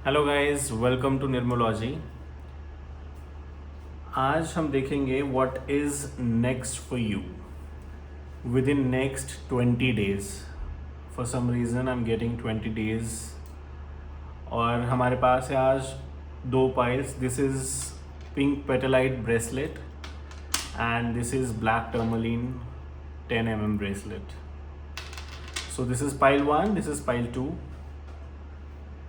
Hello guys, welcome to निर्मोलॉजी। आज हम देखेंगे what is next for you with in next 20 days। For some reason I am getting 20 days और हमारे पास है आज दो piles. This is pink petalite bracelet and this is black tourmaline 10 mm bracelet. So this is pile 1, this is pile 2।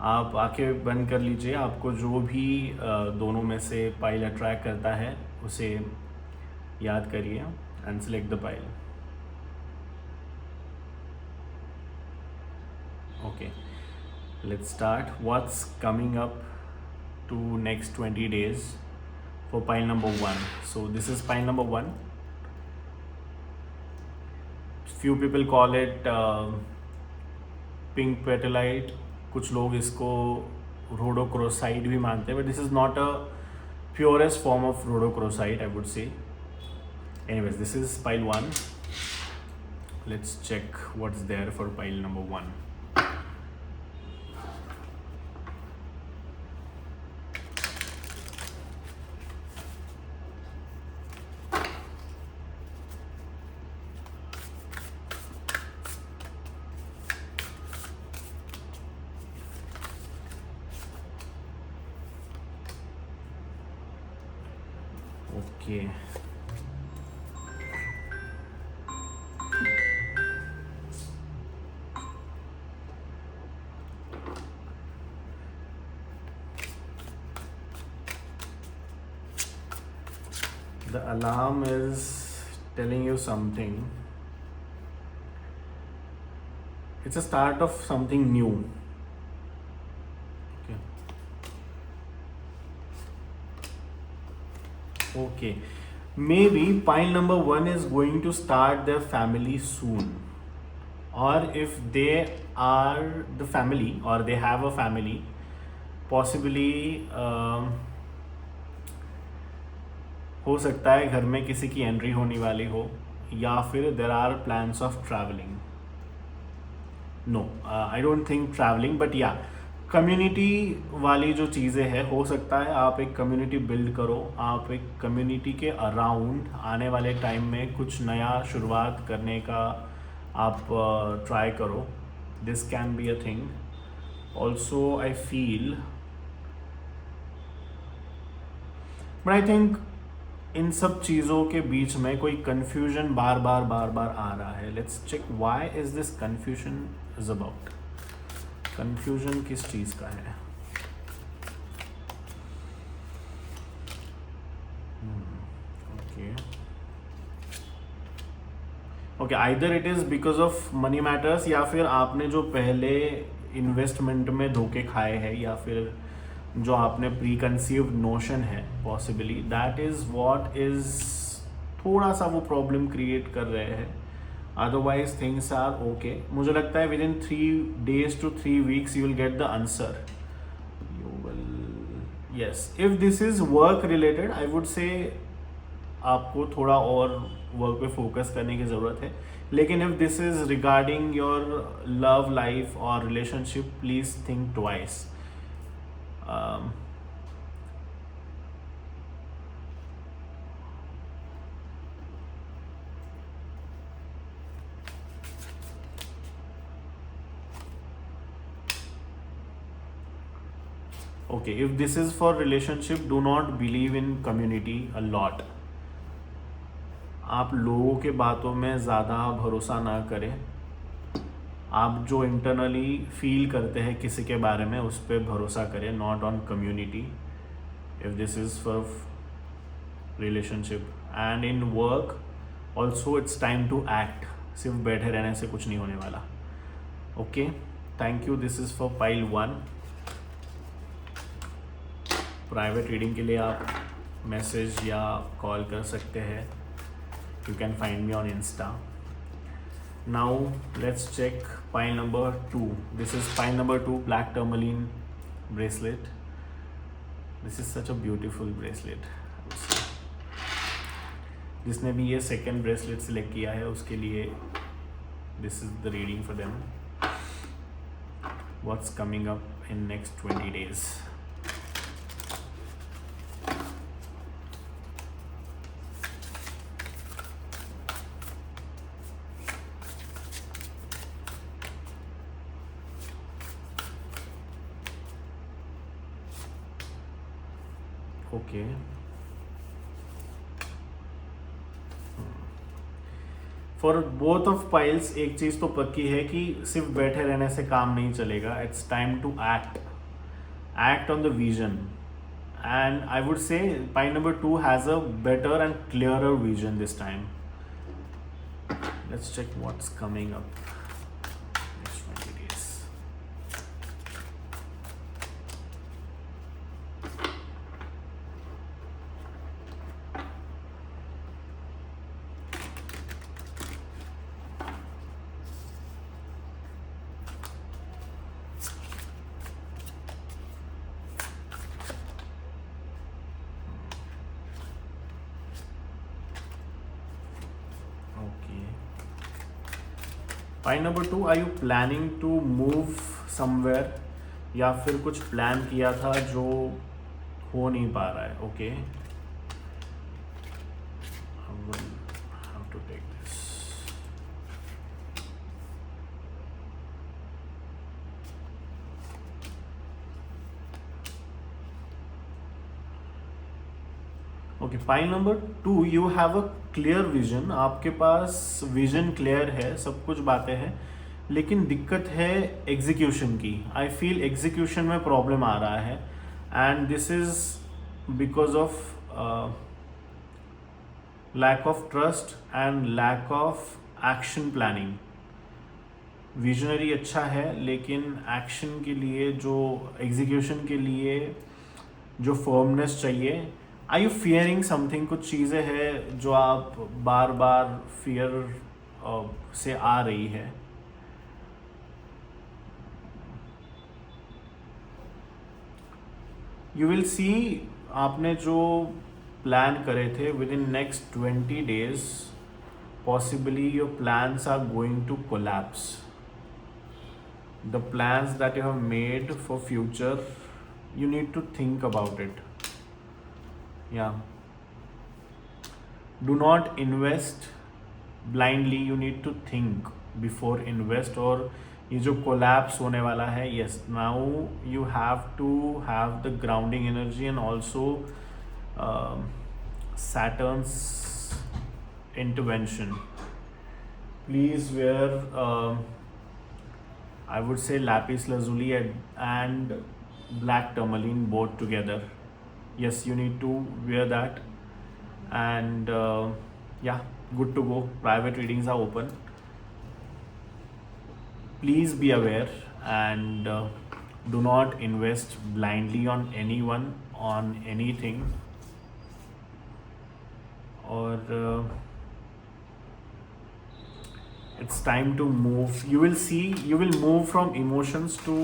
आप आंखें बंद कर लीजिए। आपको जो भी दोनों में से पाइल अट्रैक्ट करता है उसे याद करिए and select the pile. Okay, let's start. What's coming up to next 20 days for pile number 1? So this is pile number 1। Few people call it pink petalite, कुछ लोग इसको रोडोक्रोसाइड भी मानते हैं, but this is not a purest form of rhodochrosite, I would say. Anyways, this is pile 1. Let's check what's there for pile number 1. Okay. The alarm is telling you something. It's a start of something new. Okay. Okay. Maybe pile number 1 is going to start their family soon. Or if they are the family or they have a family, possibly हो सकता है घर में किसी की entry होने वाली हो, या फिर there are plans of travelling. No, I don't think travelling, but या कम्युनिटी वाली जो चीज़ें हैं, हो सकता है आप एक कम्युनिटी बिल्ड करो। आप एक कम्युनिटी के अराउंड आने वाले टाइम में कुछ नया शुरुआत करने का आप ट्राई करो। This can be a thing. Also I feel, but I think in सब चीज़ों के बीच में कोई कन्फ्यूजन बार बार आ रहा है। Let's check why is this confusion is about. Confusion किस चीज़ का है? Okay, either it is because of money matters, या फिर आपने जो पहले इन्वेस्टमेंट में धोखे खाए हैं, या फिर जो आपने प्री कंसीव्ड नोशन है, possibly that is what is थोड़ा सा वो प्रॉब्लम क्रिएट कर रहे हैं। Otherwise things are okay. मुझे लगता है within 3 days to 3 weeks you will get the answer. You will, yes, if this is work related, I would say आपको थोड़ा और वर्क पे फोकस करने की ज़रूरत है। लेकिन if this is regarding your love life और relationship, please think twice. Okay, if this is for relationship, do not believe in community a lot. आप लोगों के बातों में ज़्यादा भरोसा ना करें। आप जो इंटरनली फील करते हैं किसी के बारे में, उस पर भरोसा करें, not on community. If this is for relationship and in work also, it's time to act. सिर्फ बैठे रहने से कुछ नहीं होने वाला। Okay, thank you. This is for pile 1। Private reading के लिए आप मैसेज या कॉल कर सकते हैं। You can find me on insta. Now let's check pile number 2। This is pile number 2, black tourmaline bracelet. This is such a beautiful bracelet. जिसने भी ये सेकेंड ब्रेसलेट सिलेक्ट किया है, उसके लिए this is the reading for them. What's coming up in next 20 days. Okay for both of piles एक चीज तो पक्की है कि सिर्फ बैठे रहने से काम नहीं चलेगा. It's time to act on the vision, and I would say pile number 2 has a better and clearer vision this time. Let's check what's coming up next 20 days. Point number 2, are you planning to move somewhere या फिर कुछ plan किया था जो हो नहीं पा रहा है. Okay how to take this. Okay pile number 2, you have a clear vision. आपके पास विजन क्लियर है, सब कुछ बातें हैं, लेकिन दिक्कत है एग्जीक्यूशन की. आई फील एग्जीक्यूशन में प्रॉब्लम आ रहा है, and this is because of lack of trust and lack of action planning. Visionary अच्छा है, लेकिन एक्शन के लिए जो एग्जीक्यूशन के लिए जो फर्मनेस चाहिए. Are you fearing something? कुछ चीज़ें हैं जो आप बार बार फियर से आ रही है. यू विल सी, आपने जो प्लान करे थे with in next 20 days, possibly your plans are going to collapse. The plans that you have made for future, you need to think about it. Yeah, do not invest blindly. You need to think before invest. और ये जो collapse होने वाला है, yes, now you have to have the grounding energy, and also Saturn's intervention. Please wear I would say lapis lazuli and black tourmaline both together. Yes, you need to wear that, and yeah, good to go. Private readings are open. Please be aware, and do not invest blindly on anyone, on anything. Or it's time to move. You will see, you will move from emotions to,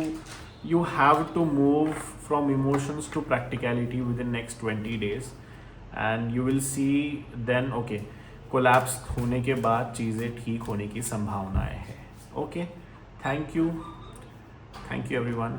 you have to move from emotions to practicality within next 20 days, and you will see then, okay, collapse होने के बाद चीज़ें ठीक होने की संभावनाएं हैं. Okay, thank you everyone.